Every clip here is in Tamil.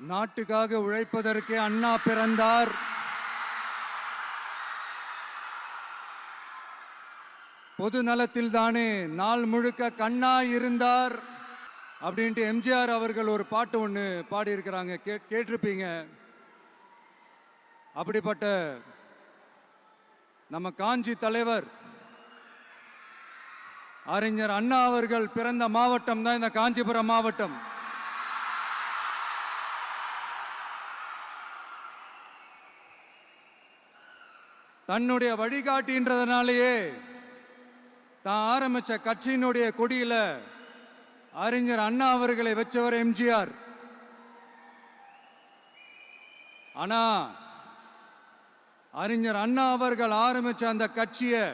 நாட்டுக்காக உழைப்பதற்கே அண்ணா பிறந்தார். பொது நலத்தில் தானே நாள் முழுக்க கண்ணா இருந்தார் அப்படின்ட்டு எம்ஜிஆர் அவர்கள் ஒரு பாட்டு ஒன்று பாடியிருக்கிறாங்க, கேட்டிருப்பீங்க. அப்படிப்பட்ட நம்ம காஞ்சி தலைவர் அறிஞர் அண்ணா அவர்கள் பிறந்த மாவட்டம் தான் இந்த காஞ்சிபுரம் மாவட்டம். தன்னுடைய வழிகாட்டின்றதுனாலேயே தான் ஆரம்பிச்ச கட்சியினுடைய கொடியில அறிஞர் அண்ணா அவர்களை வச்சவர் எம்ஜிஆர். ஆனா அறிஞர் அண்ணா அவர்கள் ஆரம்பிச்ச அந்த கட்சியை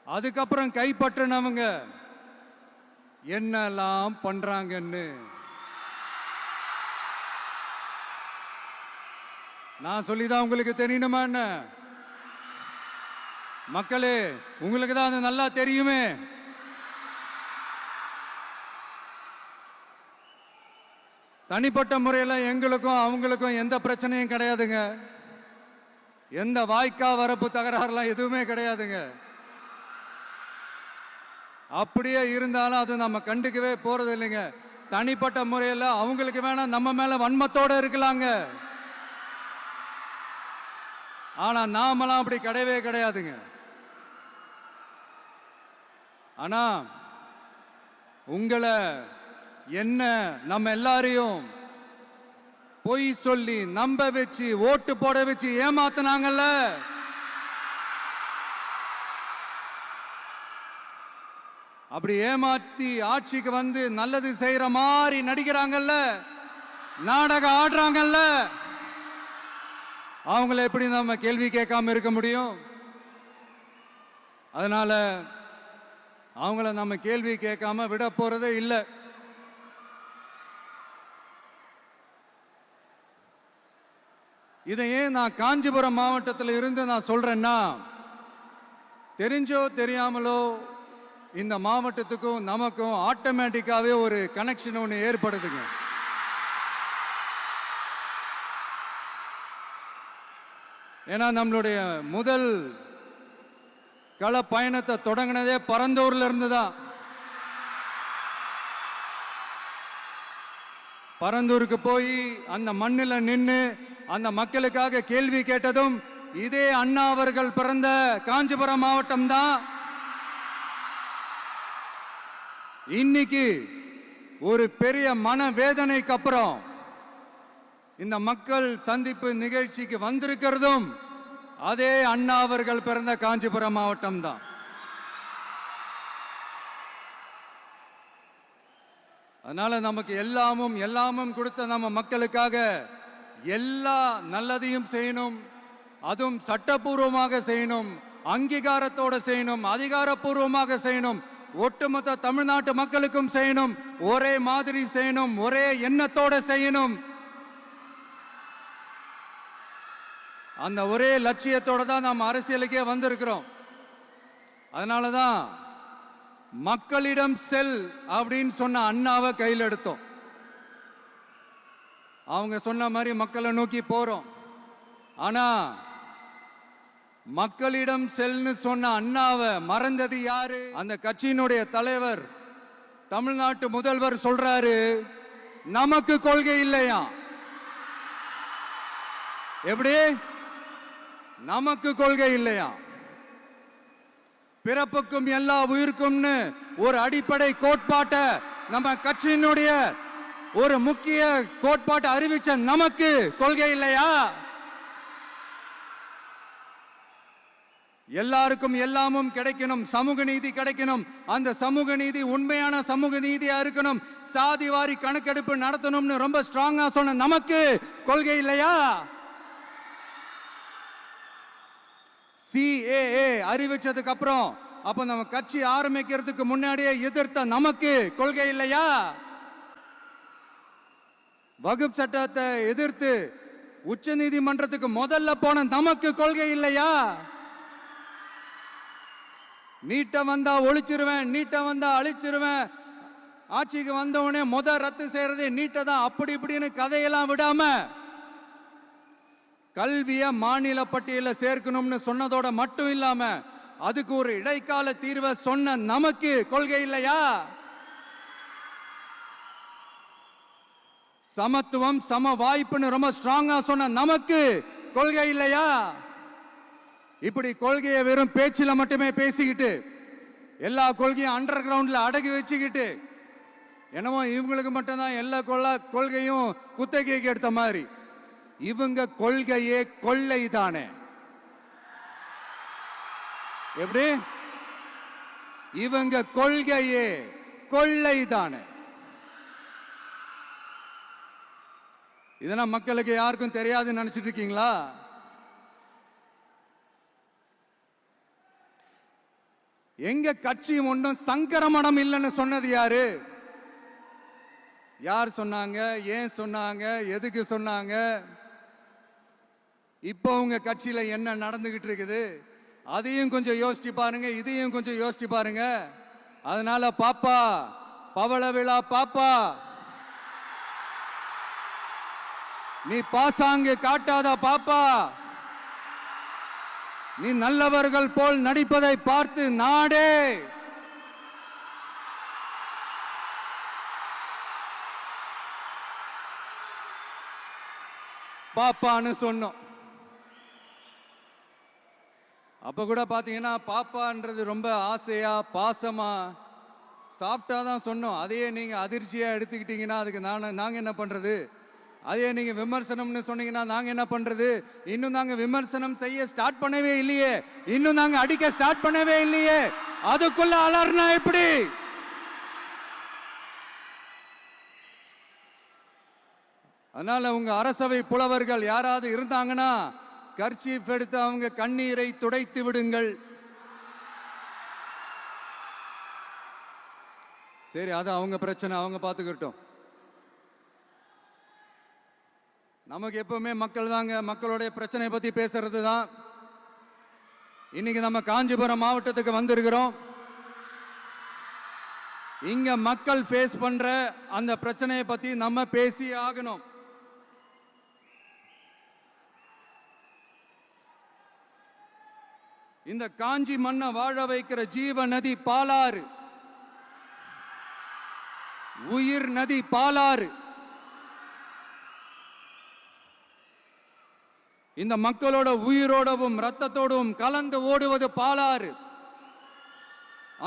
அதுக்கப்புறம் கைப்பற்றினவங்க என்னெல்லாம் பண்றாங்கன்னு நான் சொல்லிதான் உங்களுக்கு தெரியணுமா என்ன? மக்களே, உங்களுக்கு தான் அது நல்லா தெரியுமே. தனிப்பட்ட முறையில் எங்களுக்கும் அவங்களுக்கும் எந்த பிரச்சனையும் கிடையாதுங்க. எந்த வாய்க்கா வரப்பு தகராறுலாம் எதுவுமே கிடையாதுங்க. அப்படியே இருந்தாலும் அது நம்ம கண்டுக்கவே போறது இல்லைங்க. தனிப்பட்ட முறையில் அவங்களுக்கு வேணா நம்ம மேல வன்மத்தோட இருக்கலாங்க. ஆனா நாமெல்லாம் அப்படி கிடையவே கிடையாதுங்க. ஆனா உங்களை என்ன நம்ம எல்லாரையும் பொய் சொல்லி நம்ப வச்சு ஓட்டு போட வச்சு ஏமாத்தினாங்கல்ல, அப்படி ஏமாத்தி ஆட்சிக்கு வந்து நல்லது செய்யற மாதிரி நடிக்கிறாங்கல்ல, நாடகம் ஆடுறாங்கல்ல, அவங்கள எப்படி நம்ம கேள்வி கேட்காம இருக்க முடியும்? அதனால அவங்கள நம்ம கேள்வி கேட்காம விட போறதே இல்லை. இதை ஏன் நான் காஞ்சிபுரம் மாவட்டத்தில் இருந்து நான் சொல்றேன்னா, தெரிஞ்சோ தெரியாமலோ இந்த மாவட்டத்துக்கும் நமக்கும் ஆட்டோமேட்டிக்காவே ஒரு கனெக்ஷன் ஒன்று ஏற்படுதுங்க. ஏன்னா நம்மளுடைய முதல் கள பயணத்தை தொடங்கினதே பரந்தூர்ல இருந்து தான். பரந்தூருக்கு போய் அந்த மண்ணில் நின்று அந்த மக்களுக்காக கேள்வி கேட்டதும் இதே அண்ணா அவர்கள் பிறந்த காஞ்சிபுரம் மாவட்டம் தான். இன்னைக்கு ஒரு பெரிய மனவேதனைக்கு அப்புறம் இந்த மக்கள் சந்திப்பு நிகழ்ச்சிக்கு வந்திருக்கிறதும் அதே அண்ணா அவர்கள் பிறந்த காஞ்சிபுரம் மாவட்டம் தான். அதனால நமக்கு எல்லாமும் கொடுத்த நம்ம மக்களுக்காக எல்லா நல்லதையும் செய்யணும். அதுவும் சட்டப்பூர்வமாக செய்யணும், அங்கீகாரத்தோட செய்யணும், அதிகாரப்பூர்வமாக செய்யணும், ஒட்டுமொத்த தமிழ்நாட்டு மக்களுக்கும் செய்யணும், ஒரே மாதிரி செய்யணும், ஒரே எண்ணத்தோட செய்யணும். அந்த ஒரே லட்சியத்தோட தான் நாம் அரசியலுக்கே வந்திருக்கிறோம். அதனாலதான் மக்களிடம் செல் அப்படின்னு சொன்ன அண்ணாவை கையில் எடுத்தோம். அவங்க சொன்ன மாதிரி மக்களை நோக்கி போறோம். ஆனா மக்களிடம் செல்னு சொன்ன அண்ணாவை மறந்தது யாரு? அந்த கட்சியினுடைய தலைவர் தமிழ்நாட்டு முதல்வர் சொல்றாரு, நமக்கு கொள்கை இல்லையா. எப்படி? நமக்கு கொள்கை இல்லையா? பிறப்புக்கும் எல்லா உயிருக்கும்னு ஒரு அடிப்படை கோட்பாட்டை நம்ம கட்சியினுடைய ஒரு முக்கிய கோட்பாட்டை அறிவிச்ச நமக்கு கொள்கை இல்லையா? எல்லாருக்கும் எல்லாமும் கிடைக்கணும், சமூக நீதி கிடைக்கணும், அந்த சமூக நீதி உண்மையான சமூக நீதியா இருக்கணும், சாதி வாரி கணக்கெடுப்பு நடத்தணும்னு ரொம்ப ஸ்ட்ராங்கா சொன்ன நமக்கு கொள்கை இல்லையா? CAA அறிவிச்சதுக்கு அப்புறம் அப்ப நம்ம கட்சி ஆரம்பிக்கிறதுக்கு முன்னாடியே எதிர்த்த நமக்கு கொள்கை இல்லையா? வகுப்பு சட்டத்தை எதிர்த்து உச்ச நீதிமன்றத்துக்கு முதல்ல போன நமக்கு கொள்கை இல்லையா? நீட்ட வந்தா ஒழிச்சிருவேன், நீட்ட வந்தா அழிச்சிருவேன் ஆட்சிக்கு வந்தவனே ரத்து செய்யறதே நீட்டை தான் அப்படி இப்படின்னு கதையெல்லாம் விடாம கல்விய மாநில பட்டியலில் சேர்க்கணும்னு சொன்னதோட மட்டும் இல்லாம அதுக்கு ஒரு இடைக்கால தீர்வை சொன்ன நமக்கு கொள்கை இல்லையா? சமத்துவம் சம வாய்ப்புன்னு ரொம்ப ஸ்ட்ராங்கா சொன்ன நமக்கு கொள்கை இல்லையா? இப்படி கொள்கையை வெறும் பேச்சில மட்டுமே பேசிக்கிட்டு எல்லா கொள்கையும் அண்டர் கிரவுண்ட்ல அடக்கி வச்சுக்கிட்டு என்னமோ இவங்களுக்கு மட்டும்தான் எல்லா கொள்கையும் குத்தகைக்கு எடுத்த மாதிரி. இவங்க கொள்கையே கொள்ளை தானே. எப்படி? இவங்க கொள்கையே கொள்ளை தானே. இதெல்லாம் மக்களுக்கு யாருக்கும் தெரியாதுன்னு நினைச்சிட்டு இருக்கீங்களா? எங்க கட்சி ஒன்றும் சங்கரமணம் இல்லைன்னு சொன்னது யாரு? யார் சொன்னாங்க? ஏன் சொன்னாங்க? எதுக்கு சொன்னாங்க? இப்போ உங்க கட்சியில என்ன நடந்துகிட்டு இருக்குது அதையும் கொஞ்சம் யோசிச்சு பாருங்க, இதையும் கொஞ்சம் யோசிச்சு பாருங்க. அதனால பாப்பா, பவள விழா பாப்பா, நீ பாசாங்கு காட்டாத பாப்பா. நீ நல்லவர்கள் போல் நடிப்பதை பார்த்து நாடே பாப்பான்னு சொன்னோம். அப்ப கூட பாத்தீங்கன்னா பாப்பான்றது ரொம்ப ஆசையா பாசமா சாஃப்டா தான் சொன்னோம். அதையே நீங்க அதிர்ச்சியா எடுத்துக்கிட்டீங்கன்னா அதுக்கு நாங்க என்ன பண்றது? அதே நீங்க விமர்சனம்னு சொன்னீங்கன்னா நாங்க என்ன பண்றது? இன்னும் நாங்க விமர்சனம் செய்ய ஸ்டார்ட் பண்ணவே இல்லையே, இன்னும் நாங்க அடிக்க ஸ்டார்ட் பண்ணவே இல்லையே, அதுக்குள்ள அலர்னா எப்படி? அதனால உங்க அரசவை புலவர்கள் யாராவது இருந்தாங்கன்னா கர்ச்சீஃப் எடுத்து அவங்க கண்ணீரை துடைத்து விடுங்கள். சரி, அது அவங்க பிரச்சனை, அவங்க பார்த்துக்கிட்டோம். நமக்கு எப்பவுமே மக்கள் தாங்க. மக்களுடைய பிரச்சனை பத்தி பேசுறது தான். இன்னைக்கு நம்ம காஞ்சிபுரம் மாவட்டத்துக்கு வந்திருக்கிறோம். இங்க மக்கள் ஃபேஸ் பண்ற அந்த பிரச்சனையை பத்தி நம்ம பேசி ஆகணும். இந்த காஞ்சி மண்ணை வாழ வைக்கிற ஜீவ நதி பாலாறு, உயிர் நதி பாலாறு. இந்த மக்களோட உயிரோடவும் ரத்தத்தோடும் கலந்து ஓடுவது பாலாறு.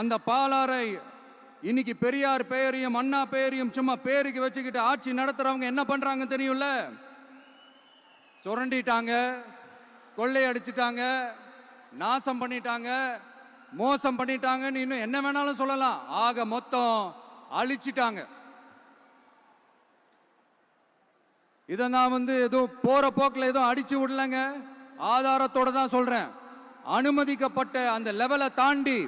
அந்த பாலாறை இன்னைக்கு பெரியார் பெயரையும் அண்ணா பெயரையும் சும்மா பேருக்கு வச்சுக்கிட்டு ஆட்சி நடத்துறவங்க என்ன பண்றாங்க தெரியும்ல? சுரண்டிட்டாங்க, கொள்ளையடிச்சிட்டாங்க, நாசம் பண்ணிட்டாங்க, மோசம் பண்ணிட்டாங்கன்னு இன்னும் என்ன வேணாலும் சொல்லலாம். ஆக மொத்தம் அழிச்சிட்டாங்க. இதை நான் ஏதோ போற போக்கில் ஏதோ அடிச்சு விடலங்க, ஆதாரத்தோட தான் சொல்றேன். அனுமதிக்கப்பட்ட அந்த லெவலை தாண்டி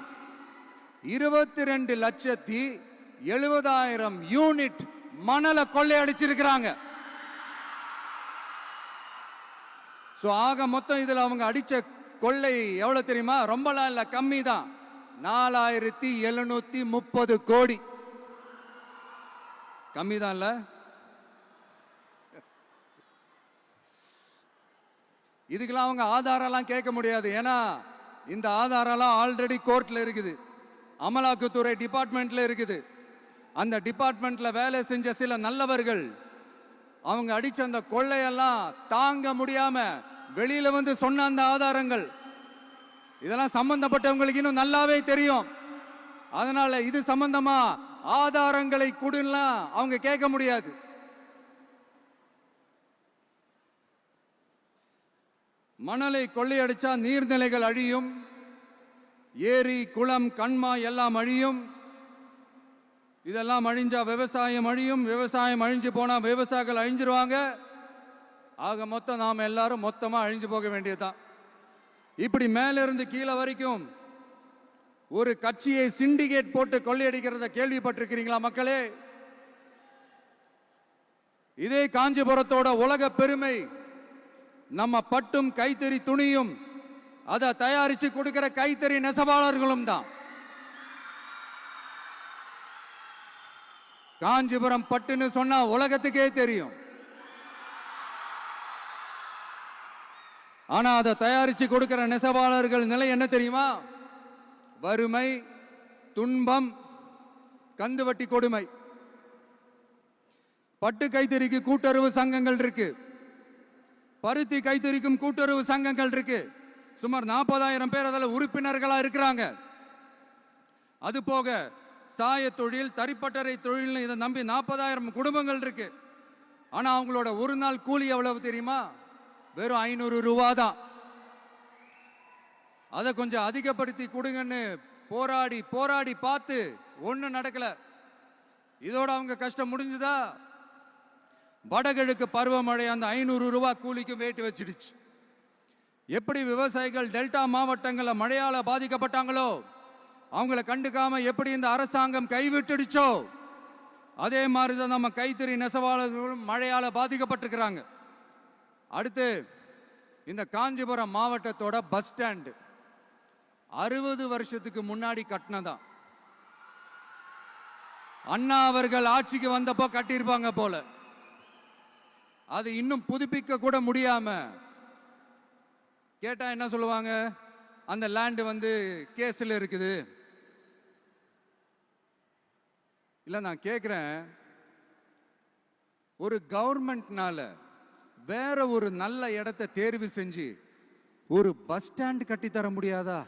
22,70,000 யூனிட் மணலை கொள்ளையடிச்சிருக்கிறாங்க. ஆக மொத்தம் இதுல அவங்க அடிச்ச கொள்ளை எவ்வளவு தெரியுமா? ரொம்பலாம் இல்ல, கம்மி தான். 4,730 கோடி. கம்மி தான் இல்ல? இதுக்கெல்லாம் அவங்க ஆதாரம்லாம் கேட்க முடியாது. ஏன்னா இந்த ஆதாரம்லாம் ஆல்ரெடி கோர்ட்ல இருக்குது, அமலாக்கத்துறை டிபார்ட்மெண்ட்ல இருக்குது. அந்த டிபார்ட்மெண்ட்ல வேலை செஞ்ச சில நல்லவர்கள் அவங்க அடிச்ச அந்த கொள்ளையெல்லாம் தாங்க முடியாம வெளியில சொன்ன அந்த ஆதாரங்கள் இதெல்லாம் சம்பந்தப்பட்டவங்களுக்கு இன்னும் நல்லாவே தெரியும். அதனால இது சம்பந்தமா ஆதாரங்களை கொடுலாம் அவங்க கேட்க முடியாது. மணலை கொள்ளையடிச்சா நீர்நிலைகள் அழியும், ஏரி குளம் கண்மா எல்லாம் அழியும். இதெல்லாம் அழிஞ்சா விவசாயம் அழியும், விவசாயம் அழிஞ்சு போனா விவசாயிகள் அழிஞ்சிருவாங்க. ஆக மொத்தம் நாம எல்லாரும் மொத்தமா அழிஞ்சு போக வேண்டியதுதான். இப்படி மேல இருந்து கீழே வரைக்கும் ஒரு கட்சியை சிண்டிகேட் போட்டு கொள்ளையடிக்கிறத கேள்விப்பட்டிருக்கிறீங்களா மக்களே? இதே காஞ்சிபுரத்தோட உலக பெருமை நம்ம பட்டும் கைத்தறி துணியும் அதை தயாரிச்சு கொடுக்கிற கைத்தறி நெசவாளர்களும் தான். காஞ்சிபுரம் பட்டுன்னு சொன்னா உலகத்துக்கே தெரியும். ஆனா அதை தயாரிச்சு கொடுக்கிற நெசவாளர்கள் நிலை என்ன தெரியுமா? வறுமை, துன்பம், கந்துவட்டி கொடுமை. பட்டு கைத்தறிக்கு கூட்டுறவு சங்கங்கள் இருக்கு, பருத்தி கைத்தறிக்கும் கூட்டுறவு சங்கங்கள் இருக்கு. சுமார் 40,000 பேர் அதில் உறுப்பினர்களா இருக்கிறாங்க. அது போக சாய தொழில், தறிப்பட்டறை தொழில் இதை நம்பி 40,000 குடும்பங்கள் இருக்கு. ஆனா அவங்களோட ஒரு நாள் கூலி எவ்வளவு தெரியுமா? வெறும் 500 ரூபா தான். அதை கொஞ்சம் அதிகப்படுத்தி கொடுங்கன்னு போராடி போராடி பார்த்து ஒன்றும் நடக்கல. இதோட அவங்க கஷ்டம் முடிஞ்சுதா? வடகிழக்கு பருவமழை அந்த 500 ரூபா கூலிக்கு வேட்டு வச்சிடுச்சு. எப்படி விவசாயிகள் டெல்டா மாவட்டங்களில் மழையால பாதிக்கப்பட்டாங்களோ, அவங்கள கண்டுக்காம எப்படி இந்த அரசாங்கம் கைவிட்டுடுச்சோ, அதே மாதிரிதான் நம்ம கைத்தறி நெசவாளர்களும் மழையால பாதிக்கப்பட்டிருக்கிறாங்க. அடுத்து இந்த காஞ்சிபுரம் மாவட்டத்தோட பஸ் ஸ்டாண்டு 60 வருஷத்துக்கு முன்னாடி கட்டினதான். அண்ணா அவர்கள் ஆட்சிக்கு வந்தப்போ கட்டியிருப்பாங்க போல. அது இன்னும் புதுப்பிக்க கூட முடியாம கேட்டா என்ன சொல்லுவாங்க? அந்த லேண்ட் வந்து கேஸ்ல இருக்குது. இல்ல நான் கேட்கிறேன், ஒரு கவர்மெண்ட்னால வேற ஒரு நல்ல இடத்தை தேர்வு செஞ்சு ஒரு பஸ் ஸ்டாண்ட் கட்டி தர முடியாதா?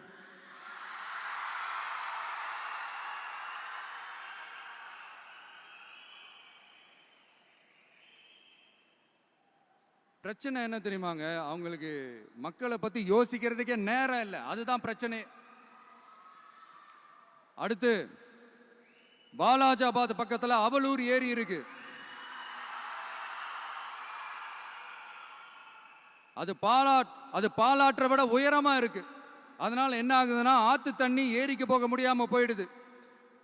பிரச்சனை என்ன தெரியுமாங்க? அவங்களுக்கு மக்களை பத்தி யோசிக்கிறதுக்கே நேரம் இல்லை. அதுதான் பிரச்சனை. அடுத்து பாலாஜாபாத் பக்கத்துல அவலூர் ஏரி இருக்கு. அது பாலாற்றை விட உயரமா இருக்கு. அதனால என்ன ஆகுதுன்னா, ஆத்து தண்ணி ஏரிக்கு போக முடியாம போயிடுது.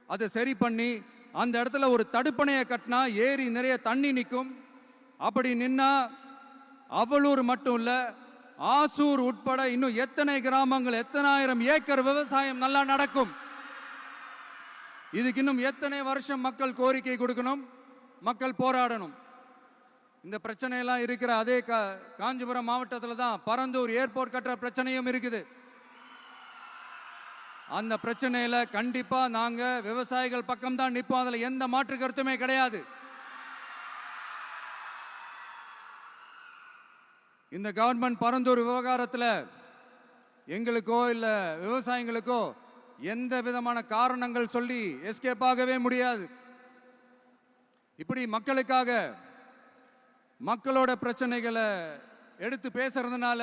அதை சரி பண்ணி அந்த இடத்துல ஒரு தடுப்பணையை கட்டினா ஏரி நிறைய தண்ணி நிற்கும். அப்படி நின்னா அவலூர் மட்டும் இல்ல, ஆசூர் உட்பட இன்னும் எத்தனை கிராமங்கள், எத்தனை ஆயிரம் ஏக்கர் விவசாயம் நல்லா நடக்கும். இதுக்கு இன்னும் எத்தனை வருஷம் மக்கள் கோரிக்கை கொடுக்கணும், மக்கள் போராடணும். இந்த பிரச்சனையெல்லாம் இருக்கிற அதே காஞ்சிபுரம் மாவட்டத்தில் தான் பரந்தூர் ஏர்போர்ட் கட்டுற பிரச்சனையும் இருக்குது. அந்த பிரச்சனையில கண்டிப்பா நாங்க விவசாயிகள் பக்கம் தான் நிற்போம். அதுல எந்த மாற்று கருத்துமே கிடையாது. இந்த கவர்மெண்ட் பரந்தூர் விவகாரத்தில் எங்களுக்கோ இல்ல விவசாயிகளுக்கோ எந்த விதமான காரணங்கள் சொல்லி எஸ்கேப் ஆகவே முடியாது. இப்படி மக்களுக்காக மக்களோட பிரச்சனைகளை எடுத்து பேசுறதுனால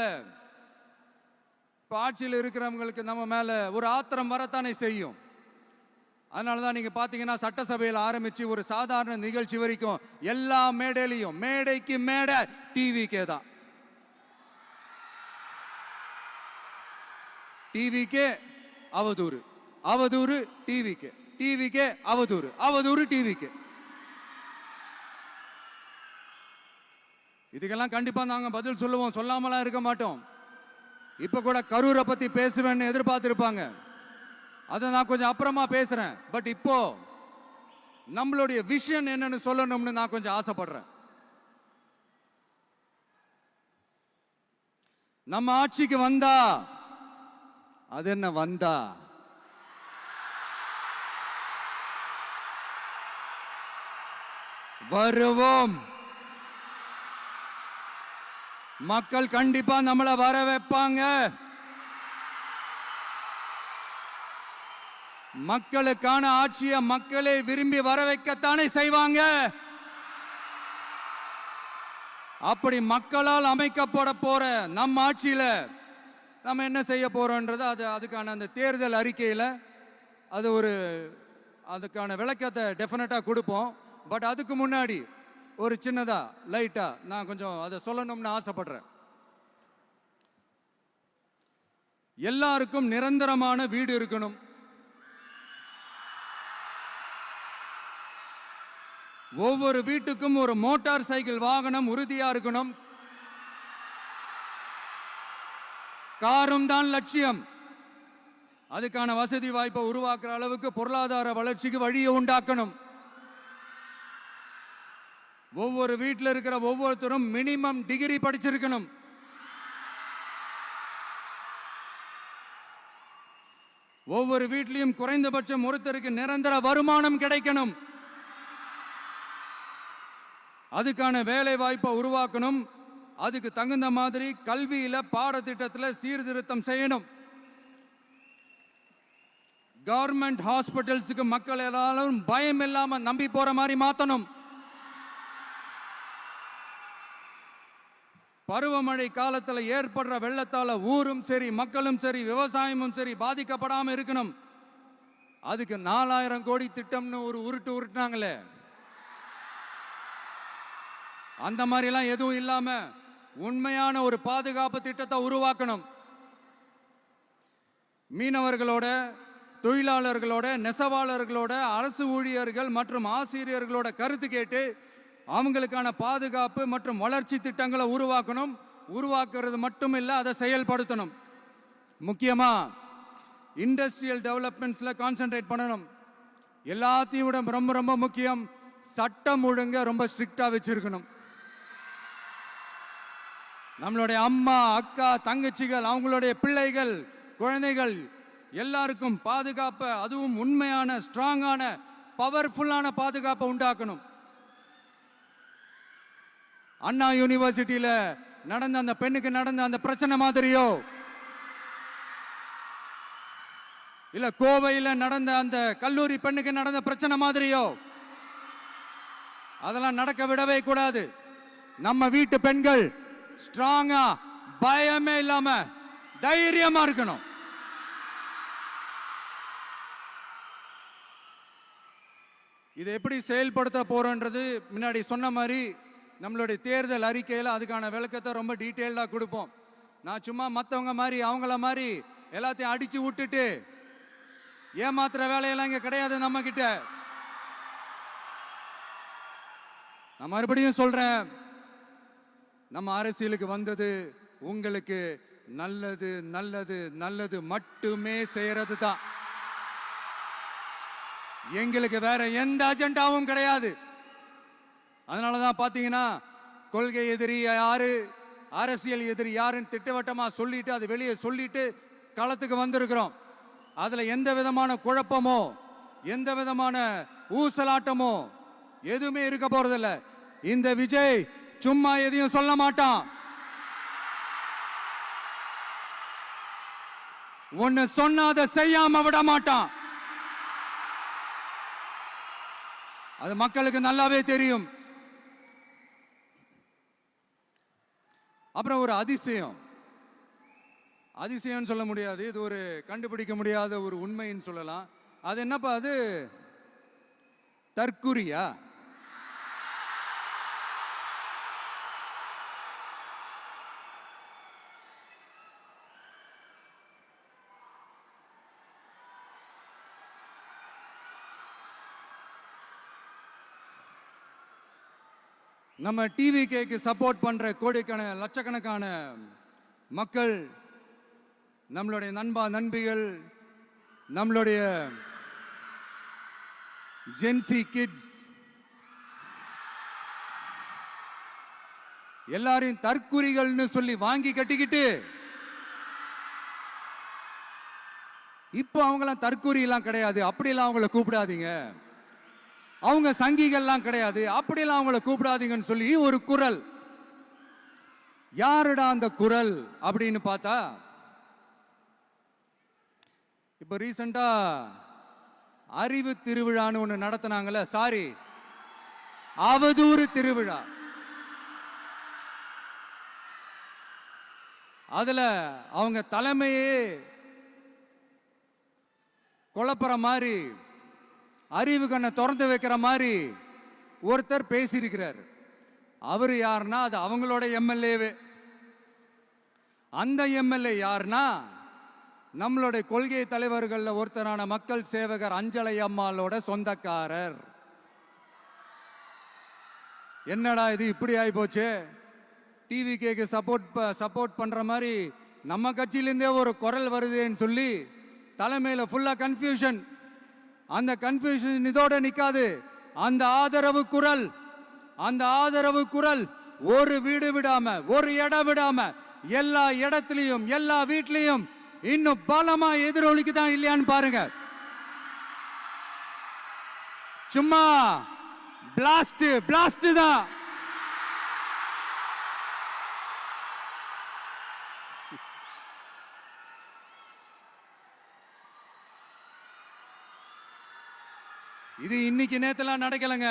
இப்போ ஆட்சியில் இருக்கிறவங்களுக்கு நம்ம மேல ஒரு ஆத்திரம் வரத்தானே செய்யும். அதனாலதான் நீங்க பாத்தீங்கன்னா சட்டசபையில் ஆரம்பிச்சு ஒரு சாதாரண நிகழ்ச்சி வரைக்கும் எல்லா மேடையிலையும் மேடைக்கு மேடை டிவிக்கே தான். டிவிக்கே அவதூறு, அவதூறு டிவிக்கே, டிவிக்கே அவதூறு, அவதூறு டிவிக்கே. இதுக்கெல்லாம் கண்டிப்பா நாங்க பதில் சொல்லுவோம், சொல்லாமலாம் இருக்க மாட்டோம். இப்ப கூட கரூரை பத்தி பேசுவேன்னு எதிர்பார்த்திருப்பாங்க. அதை நான் கொஞ்சம் அப்புறமா பேசுறேன். பட் இப்போ நம்மளுடைய விஷன் என்னன்னு சொல்லணும்னு நான் கொஞ்சம் ஆசைப்படுறேன். நம்ம ஆட்சிக்கு வந்தா அது என்ன வந்தா வருவோம். மக்கள் கண்டிப்பா நம்மளை வர வைப்பாங்க. மக்களுக்கான ஆட்சியை மக்களே விரும்பி வர வைக்கத்தானே செய்வாங்க. அப்படி மக்களால் அமைக்கப்பட போற நம்ம ஆட்சியில நம்ம என்ன செய்ய போறோம்ன்றது அதுக்கான அந்த தேர்தல் அறிக்கையில் அதுக்கான விளக்கத்தை டெஃபினட்டா கொடுப்போம். பட் அதுக்கு முன்னாடி ஒரு சின்னதா லைட்டா நான் கொஞ்சம் அதை சொல்லணும்னு ஆசைப்படுறேன். எல்லாருக்கும் நிரந்தரமான வீடு இருக்கணும். ஒவ்வொரு வீட்டுக்கும் ஒரு மோட்டார் சைக்கிள் வாகனம் உறுதியா இருக்கணும். காரும் தான் லட்சியம். அதுக்கான வசதி வாய்ப்பை உருவாக்குற அளவுக்கு பொருளாதார வளர்ச்சிக்கு வழியை உண்டாக்கணும். ஒவ்வொரு வீட்டில் இருக்கிற ஒவ்வொருத்தரும் மினிமம் டிகிரி படிச்சிருக்கணும். ஒவ்வொரு வீட்லயும் குறைந்தபட்சம் ஒருத்தருக்கு நிரந்தர வருமானம் கிடைக்கணும். அதுக்கான வேலை வாய்ப்பை உருவாக்கணும். அதுக்கு தகுந்த மாதிரி கல்வியில பாடத்திட்டத்தில் சீர்திருத்தம் செய்யணும். கவர்மெண்ட் ஹாஸ்பிட்டல்ஸுக்கு மக்கள் எல்லாரும் பயம் இல்லாம நம்பி போற மாதிரி மாத்தணும். பருவமழை காலத்தில் ஏற்படுற வெள்ளத்தால ஊரும் சரி மக்களும் சரி விவசாயமும் சரி பாதிக்கப்படாம இருக்கணும். அதுக்கு 4000 கோடி திட்டம்னு ஒரு உருட்டுனாங்களே, அந்த மாதிரி எல்லாம் எதுவும் இல்லாம உண்மையான ஒரு பாதுகாப்பு திட்டத்தை உருவாக்கணும். மீனவர்களோட, தொழிலாளர்களோட, நெசவாளர்களோட, அரசு ஊழியர்கள் மற்றும் ஆசிரியர்களோட கருத்து கேட்டு அவங்களுக்கான பாதுகாப்பு மற்றும் வளர்ச்சி திட்டங்களை உருவாக்கணும். உருவாக்குறது மட்டும் இல்லை, அதை செயல்படுத்தணும். முக்கியமா இண்டஸ்ட்ரியல் டெவலப்மெண்ட்ஸ்ல கான்சென்ட்ரேட் பண்ணணும். எல்லாத்தையும் விட ரொம்ப ரொம்ப முக்கியம், சட்டம் ஒழுங்க ரொம்ப ஸ்ட்ரிக்டா வச்சிருக்கணும். நம்மளுடைய அம்மா, அக்கா, தங்கச்சிகள், அவங்களுடைய பிள்ளைகள், குழந்தைகள் எல்லாருக்கும் பாதுகாப்பை, அதுவும் உண்மையான ஸ்ட்ராங்கான பவர்ஃபுல்லான பாதுகாப்பை உண்டாக்கணும். அண்ணா யூனிவர்சிட்டியில நடந்த அந்த பெண்ணுக்கு நடந்த அந்த பிரச்சனை மாதிரியோ, இல்ல கோவையில் நடந்த அந்த கல்லூரி பெண்ணுக்கு நடந்த பிரச்சனை மாதிரியோ அதெல்லாம் நடக்க விடவே கூடாது. நம்ம வீட்டு பெண்கள் ஸ்ட்ராங்கா, பயமே இல்லாம தைரியமா இருக்கணும். இதை எப்படி செயல்படுத்த போறோன்றது முன்னாடி சொன்ன மாதிரி நம்மளுடைய தேர்தல் அறிக்கையில் அதுக்கான விளக்கத்தை ரொம்ப டீட்டெயில்டாக கொடுப்போம். நான் சும்மா மற்றவங்க மாதிரி அவங்கள மாதிரி எல்லாத்தையும் அடிச்சு விட்டுட்டு ஏமாத்துற வேலையெல்லாம் இங்கே கிடையாது நம்ம கிட்ட. நான் மறுபடியும் சொல்றேன், நம்ம அரசியலுக்கு வந்தது உங்களுக்கு நல்லது நல்லது நல்லது மட்டுமே செய்யறது தான். எங்களுக்கு வேற எந்த அஜெண்டாவும் கிடையாது. அதனாலதான் பாத்தீங்கன்னா கொள்கை எதிரி யாரு, அரசியல் எதிரி யாருன்னு திட்டவட்டமா சொல்லிட்டு அது வெளியே சொல்லிட்டு களத்துக்கு வந்திருக்கிறோம். அதுல எந்த விதமான குழப்பமோ எந்த விதமான ஊசலாட்டமோ எதுவுமே இருக்க போறதில்ல. இந்த விஜய் சும்மா எதையும் சொல்ல மாட்டான். ஒன்னு சொன்னா அதை செய்யாம விட மாட்டான். அது மக்களுக்கு நல்லாவே தெரியும். அப்புறம் ஒரு அதிசயம் சொல்ல முடியாது, இது ஒரு கண்டுபிடிக்க முடியாத ஒரு உண்மைன்னு சொல்லலாம். அது என்னப்பா, அது தற்குறியா? நம்ம டிவிகேக்கு சப்போர்ட் பண்ற கோடிக்கணக்கான லட்சக்கணக்கான மக்கள், நம்மளுடைய நண்பிகள், நம்மளுடைய ஜென்சி கிட்ஸ் எல்லாரையும் தற்குறிகள்னு சொல்லி வாங்கி கட்டிக்கிட்டு இப்போ அவங்களாம் தற்குறி எல்லாம் கிடையாது, அப்படியெல்லாம் அவங்கள கூப்பிடாதீங்க, அவங்க சங்கிகள்லாம் கிடையாது, அப்படியெல்லாம் அவங்கள கூப்பிடாதீங்கன்னு சொல்லி ஒரு குரல். யாருடா அந்த குரல் அப்படின்னு பார்த்தா, இப்ப ரீசெண்டா அறிவு திருவிழான்னு ஒண்ணு நடத்தினாங்கல்ல, சாரி அவதூறு திருவிழா. அதுல அவங்க தலைமையே குழப்பற மாதிரி, அறிவு கண்ணை திறந்து வைக்கிற மாதிரி ஒருத்தர் பேசியிருக்கிறார். அவர் யாருன்னா அது அவங்களோட எம்எல்ஏவே. அந்த எம்எல்ஏ யாருன்னா நம்மளுடைய கொள்கை தலைவர்கள் ஒருத்தரான மக்கள் சேவகர் அஞ்சலை அம்மாளோட சொந்தக்காரர். என்னடா இது இப்படி ஆகி போச்சு, டிவிகேக்கு சப்போர்ட் பண்ற மாதிரி நம்ம கட்சியிலிருந்தே ஒரு குரல் வருதுன்னு சொல்லி தலைமையில ஃபுல்லா கன்ஃபியூஷன். அந்த கன்ஃபியூஷன் இதோட நிக்காது, அந்த ஆதரவு குரல் அந்த ஆதரவு குரல் ஒரு வீடு விடாம, ஒரு இடம் விடாம, எல்லா இடத்திலையும், எல்லா வீட்லயும் இன்னும் பலமா எதிரொலிக்குதான் இல்லையான்னு பாருங்க. சும்மா பிளாஸ்ட் பிளாஸ்ட் தான். இது இன்னைக்கு நேத்தெல்லாம் நடக்கலங்க.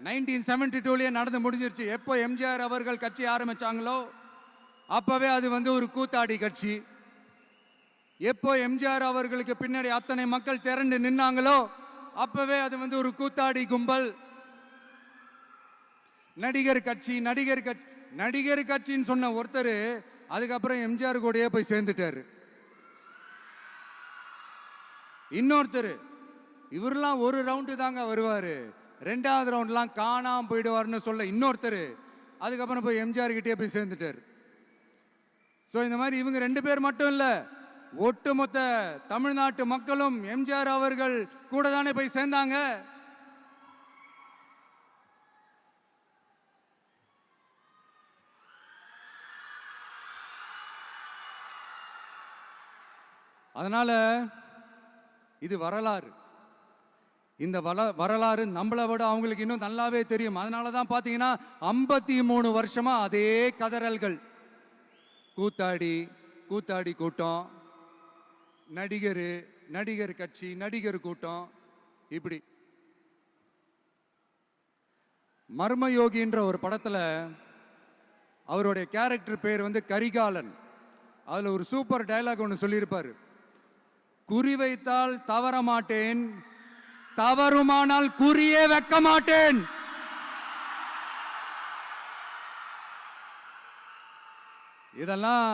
1972லயே நடந்து முடிஞ்சிருச்சு. எப்போ எம்ஜிஆர் அவர்கள் கட்சி ஆரம்பிச்சாங்களோ அப்பவே அது ஒரு கூத்தாடி கட்சி. எப்போ எம்ஜிஆர் அவர்களுக்கு பின்னாடி அத்தனை மக்கள் திரண்டு நின்னாங்களோ அப்பவே அது ஒரு கூத்தாடி கும்பல். நடிகர் கட்சி நடிகர் கட்சி நடிகர் கட்சின்னு சொன்ன ஒருத்தர் அதுக்கப்புறம் எம்ஜிஆர் கூடயே போய் சேர்ந்துட்டாரு. இன்னொருத்தர் இவரெல்லாம் ஒரு ரவுண்டு தாங்க வருவாரு, ரெண்டாவது ரவுண்ட்லாம் காணாம போயிடுவார்னு சொல்ல இன்னொருத்தர் அதுக்கப்புறம் போய் எம்ஜிஆர் கிட்டே போய் சேர்ந்துட்டார். ஸோ இந்த மாதிரி இவங்க ரெண்டு பேர் மட்டும் இல்ல, ஒட்டுமொத்த தமிழ்நாட்டு மக்களும் எம்ஜிஆர் அவர்கள் கூட தானே போய் சேர்ந்தாங்க. அதனால இது வரலாறு. இந்த வரலாறு நம்மளை விட அவங்களுக்கு இன்னும் நல்லாவே தெரியும். அதனால தான் பார்த்தீங்கன்னா 53 வருஷமா அதே கதறல்கள். கூத்தாடி கூத்தாடி கூட்டம், நடிகர் கட்சி நடிகர் கூட்டம். இப்படி மர்மயோகின்ற ஒரு படத்துல அவருடைய கேரக்டர் பேர் கரிகாலன். அதுல ஒரு சூப்பர் டயலாக் ஒன்று சொல்லியிருப்பாரு. குறி வைத்தால் தவற மாட்டேன், தவறுமானால் குறியே வைக்க மாட்டேன். இதெல்லாம்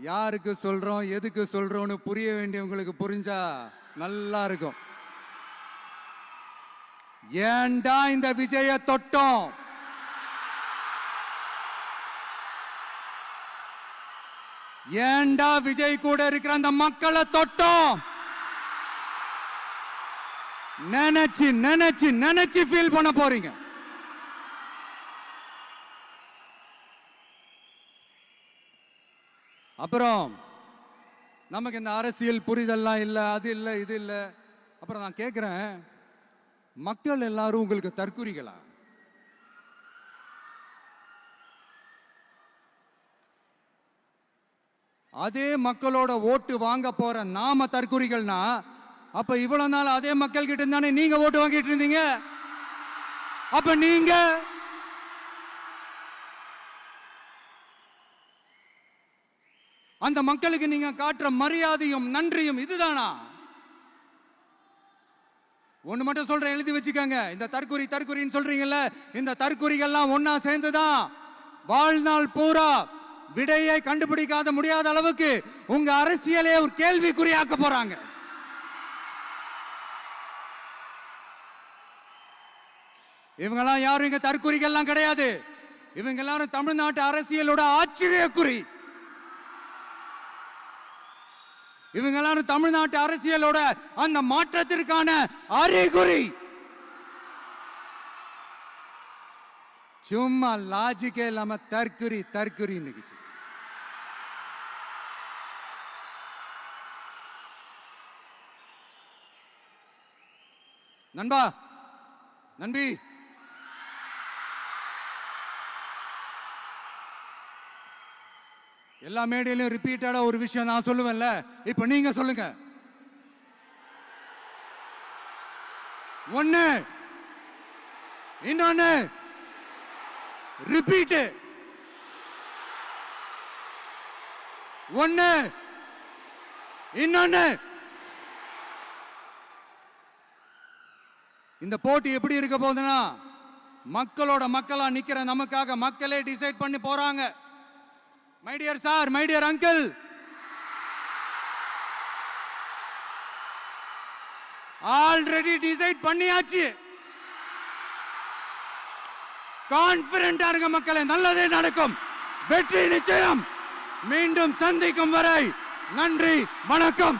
யாருக்கு சொல்றோம், எதுக்கு சொல்றோம்னு புரிய வேண்டியவங்களுக்கு புரிஞ்சா நல்லா இருக்கும். ஏண்டா இந்த விஜய தொட்டோம், ஏண்டா விஜய் கூட இருக்கிற அந்த மக்களை தொட்டோம் நினைச்சு நினைச்சு நினைச்சு ஃபீல் பண்ண போறீங்க. அப்புறம் நமக்கு இந்த அரசியல் புரிதல்லாம் இல்ல, அது இல்ல இது இல்ல. அப்புறம் நான் கேட்கிறேன், மக்கள் எல்லாரும் உங்களுக்கு தற்குறிகளா? அதே மக்களோட ஓட்டு வாங்க போற நாம தற்குறிகள்னா அப்ப இவ்வளவு நாள் அதே மக்கள் கிட்ட இருந்தானே நீங்க ஓட்டு வாங்கிட்டு இருந்தீங்க. அப்ப நீங்க அந்த மக்களுக்கு நீங்க காட்டுற மரியாதையும் நன்றியும் இதுதானா? ஒண்ணு மட்டும் சொல்றேன், எழுதி வச்சுக்கோங்க. இந்த தற்குறின்னு சொல்றீங்கல்ல, இந்த தற்குறிகள்லாம் ஒன்னா சேர்ந்துதான் வாழ்நாள் பூரா விடையை கண்டுபிடிக்காத முடியாத அளவுக்கு உங்க அரசியலே ஒரு கேள்விக்குறியாக்க போறாங்க. இவங்கெல்லாம் யாரும் இங்க தற்குறிகள்லாம் கிடையாது. இவங்க எல்லாரும் தமிழ்நாட்டு அரசியலோட ஆச்சரியக்குறி. இவங்க எல்லாரும் தமிழ்நாட்டு அரசியலோட அந்த மாற்றத்திற்கான அறிகுறி. சும்மா லாஜிக்கே இல்லாம தற்குறி. நண்பா, நண்பி, எல்லா மேடையிலும் ரிப்பீட்டடா ஒரு விஷயம் நான் சொல்லுவேன்ல, இப்ப நீங்க சொல்லுங்க. ஒண்ணு, இன்னொன்னு, ரிப்பீட். ஒண்ணு, இன்னொன்னு. இந்த போட்டி எப்படி இருக்க போகுதுன்னா, மக்களோட மக்களா நிக்கிற நமக்காக மக்களே டிசைட் பண்ணி போறாங்க. My dear sir, my dear uncle, already decide பண்ணியாச்சு. கான்பிடென்டா இருக்க மக்களே, நல்லதே நடக்கும், வெற்றி நிச்சயம். மீண்டும் சந்திக்கும் வரை நன்றி, வணக்கம்.